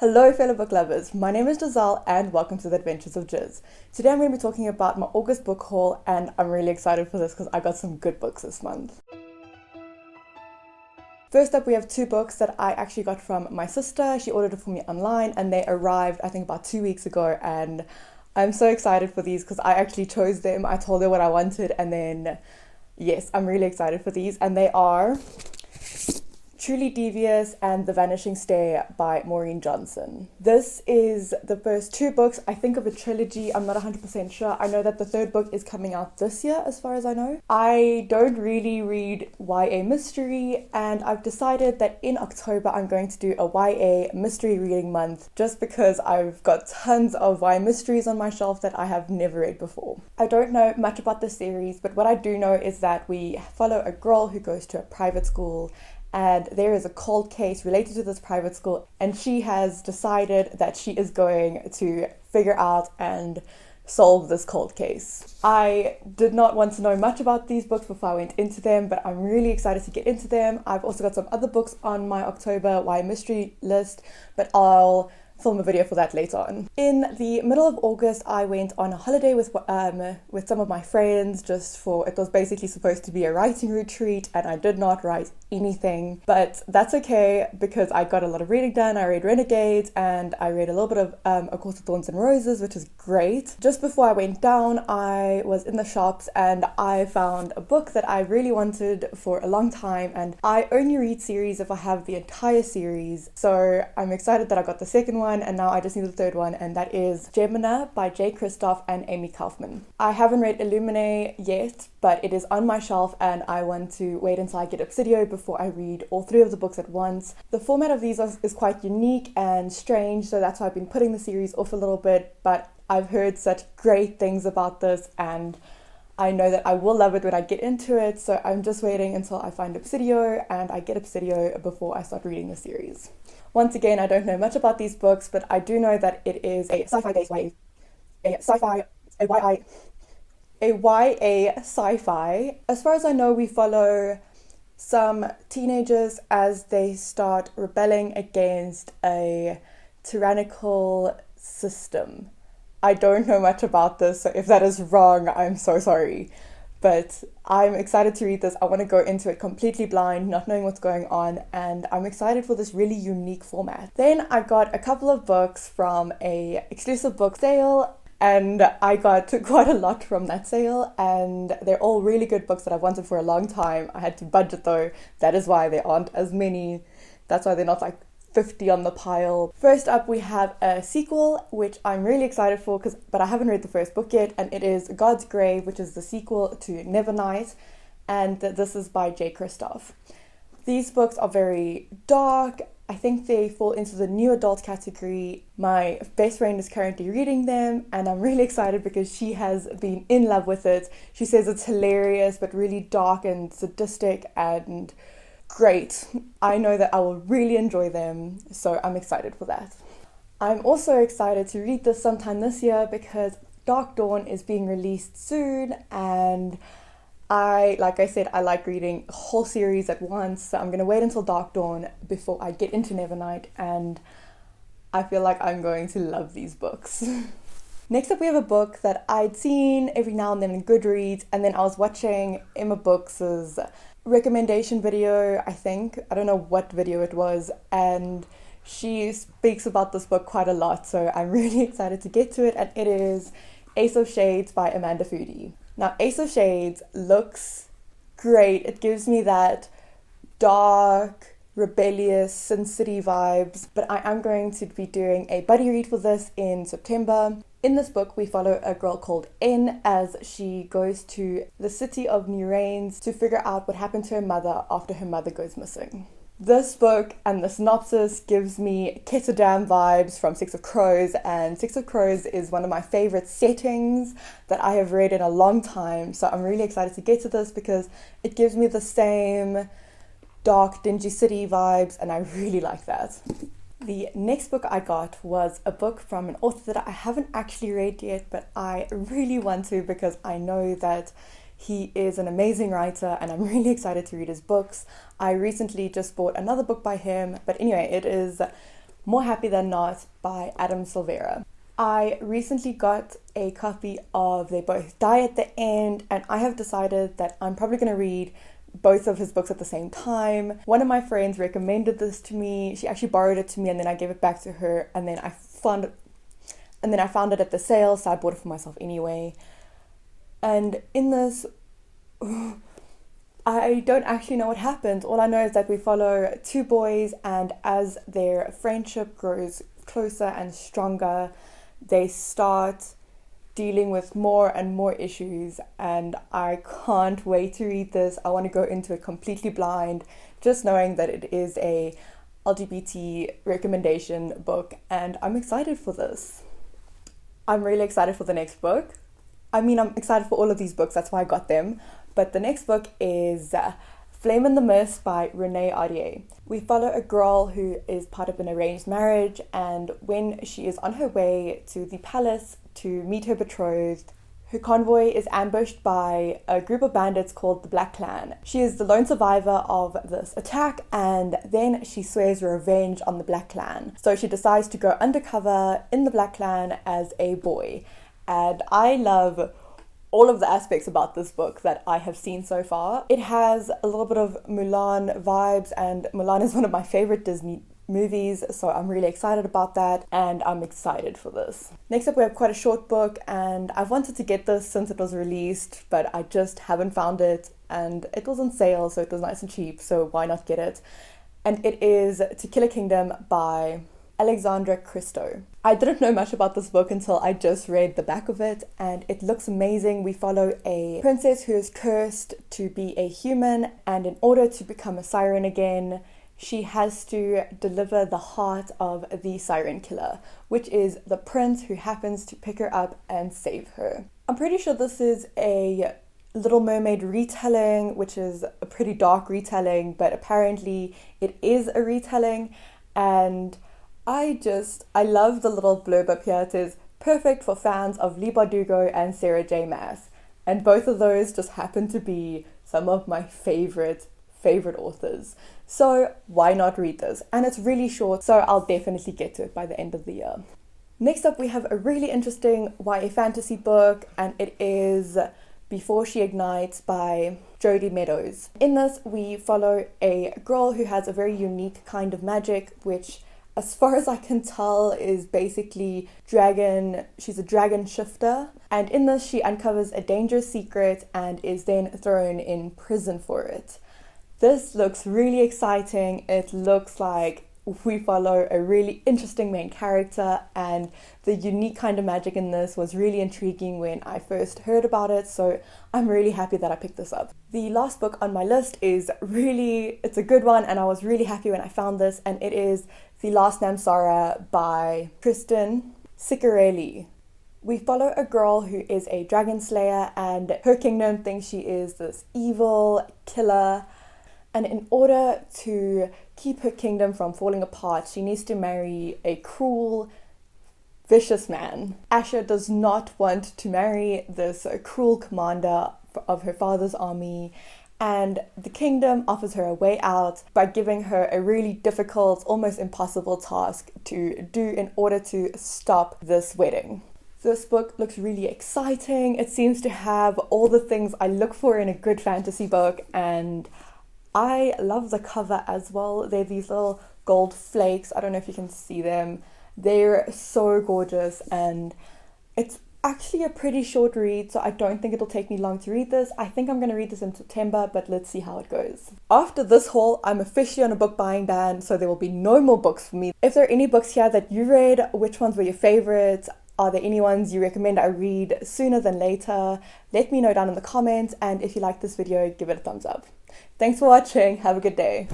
Hello fellow book lovers, my name is Giselle and welcome to the Adventures of Giz. Today I'm going to be talking about my August book haul and I'm really excited for this because I got some good books this month. First up we have two books that I actually got from my sister. She ordered it for me online and they arrived I think about 2 weeks ago, and I'm so excited for these because I actually chose them. I told her what I wanted and then yes, I'm really excited for these, and they are Truly Devious and The Vanishing by Maureen. This is the first two books, I think, of a trilogy. I'm not 100% sure. I know that the third book is coming out this year as far as I know. I don't really read YA mystery and I've decided that in October I'm going to do a YA mystery reading month just because I've got tons of YA mysteries on my shelf that I have never read before. I don't know much about the series, but what I do know is that we follow a girl who goes to a private school and there is a cold case related to this private school, and she has decided that she is going to figure out and solve this cold case. I did not want to know much about these books before I went into them, but I'm really excited to get into them. I've also got some other books on my October YA mystery list, but I'll film a video for that later on. In the middle of August, I went on a holiday with some of my friends. It was basically supposed to be a writing retreat, and I did not write anything, but that's okay because I got a lot of reading done. I read Renegades and I read a little bit of A Course of Thorns and Roses, which is great. Just before I went down, I was in the shops and I found a book that I really wanted for a long time, and I only read series if I have the entire series, so I'm excited that I got the second one and now I just need the third one, and that is Gemini by Kristoff and Amie Kaufman. I haven't read Illuminae yet, but it is on my shelf and I want to wait until I get Obsidio before I read all three of the books at once. The format of these is quite unique and strange, so that's why I've been putting the series off a little bit, but I've heard such great things about this and I know that I will love it when I get into it, so I'm just waiting until I find Obsidio and I get Obsidio before I start reading the series. Once again, I don't know much about these books, but I do know that it is a YA sci-fi. As far as I know, we follow some teenagers as they start rebelling against a tyrannical system. I don't know much about this, so if that is wrong, I'm so sorry. But I'm excited to read this. I want to go into it completely blind, not knowing what's going on, and I'm excited for this really unique format. Then I got a couple of books from a exclusive book sale, and I got quite a lot from that sale, and they're all really good books that I've wanted for a long time. I had to budget though. That is why there aren't as many. That's why they're not like 50 on the pile. First up we have a sequel which I'm really excited for but I haven't read the first book yet, and it is God's Grave, which is the sequel to Nevernight, and this is by Kristoff. These books are very dark. I think they fall into the new adult category. My best friend is currently reading them and I'm really excited because she has been in love with it. She says it's hilarious but really dark and sadistic and great. I know that I will really enjoy them, so I'm excited for that. I'm also excited to read this sometime this year because Dark Dawn is being released soon, and like I said, I like reading a whole series at once, so I'm going to wait until Dark Dawn before I get into Nevernight, and I feel like I'm going to love these books. Next up we have a book that I'd seen every now and then in Goodreads, and then I was watching Emma Books' recommendation video, I think. I don't know what video it was, and she speaks about this book quite a lot, so I'm really excited to get to it, and it is Ace of Shades by Amanda Foody. Now, Ace of Shades looks great. It gives me that dark, rebellious Sin City vibes, but I am going to be doing a buddy read for this in September. In this book, we follow a girl called N as she goes to the city of New Rains to figure out what happened to her mother after her mother goes missing. This book and the synopsis gives me Ketterdam vibes from Six of Crows, and Six of Crows is one of my favorite settings that I have read in a long time, so I'm really excited to get to this because it gives me the same dark, dingy city vibes, and I really like that. The next book I got was a book from an author that I haven't actually read yet, but I really want to because I know that he is an amazing writer and I'm really excited to read his books. I recently just bought another book by him, but anyway, it is More Happy Than Not by Silveira. I recently got a copy of They Both Die at the End, and I have decided that I'm probably going to read both of his books at the same time. One of my friends recommended this to me. She actually borrowed it to me and then I gave it back to her, and then I found it at the sale, so I bought it for myself anyway. And in this, I don't actually know what happens. All I know is that we follow two boys, and as their friendship grows closer and stronger, they start dealing with more and more issues, and I can't wait to read this. I want to go into it completely blind, just knowing that it is a LGBT recommendation book, and I'm excited for this. I'm really excited for the next book. I mean, I'm excited for all of these books, that's why I got them. But the next book is Flame in the Mist by Rene. We follow a girl who is part of an arranged marriage, and when she is on her way to the palace to meet her betrothed, her convoy is ambushed by a group of bandits called the Black Clan. She is the lone survivor of this attack, and then she swears revenge on the Black Clan. So she decides to go undercover in the Black Clan as a boy. And I love all of the aspects about this book that I have seen so far. It has a little bit of Mulan vibes, and Mulan is one of my favorite Disney movies, so I'm really excited about that, and I'm excited for this. Next up, we have quite a short book, and I've wanted to get this since it was released, but I just haven't found it, and it was on sale, so it was nice and cheap, so why not get it? And it is Tequila Kingdom by Alexandre Cristo. I didn't know much about this book until I just read the back of it, and it looks amazing. We follow a princess who is cursed to be a human, and in order to become a siren again, she has to deliver the heart of the siren killer, which is the prince who happens to pick her up and save her. I'm pretty sure this is a Little Mermaid retelling, which is a pretty dark retelling, but apparently it is a retelling, and I love the little blurb up here. It says, perfect for fans of Leigh Bardugo and Sarah J. Maas. And both of those just happen to be some of my favorite authors. So why not read this? And it's really short, so I'll definitely get to it by the end of the year. Next up, we have a really interesting YA fantasy book, and it is Before She Ignites by Jodie Meadows. In this, we follow a girl who has a very unique kind of magic, which, as far as I can tell, is basically she's a dragon shifter. And in this, she uncovers a dangerous secret and is then thrown in prison for it. This looks really exciting. It looks like we follow a really interesting main character, and the unique kind of magic in this was really intriguing when I first heard about it, so I'm really happy that I picked this up. The last book on my list it's a good one, and I was really happy when I found this, and it is The Last Ansara by Tristan Ciccarelli. We follow a girl who is a dragon slayer, and her kingdom thinks she is this evil killer, and in order to keep her kingdom from falling apart, she needs to marry a cruel, vicious man. Asher does not want to marry this cruel commander of her father's army, and the kingdom offers her a way out by giving her a really difficult, almost impossible task to do in order to stop this wedding. This book looks really exciting. It seems to have all the things I look for in a good fantasy book, and I love the cover as well. They're these little gold flakes. I don't know if you can see them. They're so gorgeous, and it's actually a pretty short read, so I don't think it'll take me long to read this. I think I'm going to read this in September, but let's see how it goes. After this haul, I'm officially on a book buying ban, so there will be no more books for me. If there are any books here that you read, which ones were your favorites? Are there any ones you recommend I read sooner than later? Let me know down in the comments, and if you like this video, give it a thumbs up. Thanks for watching. Have a good day.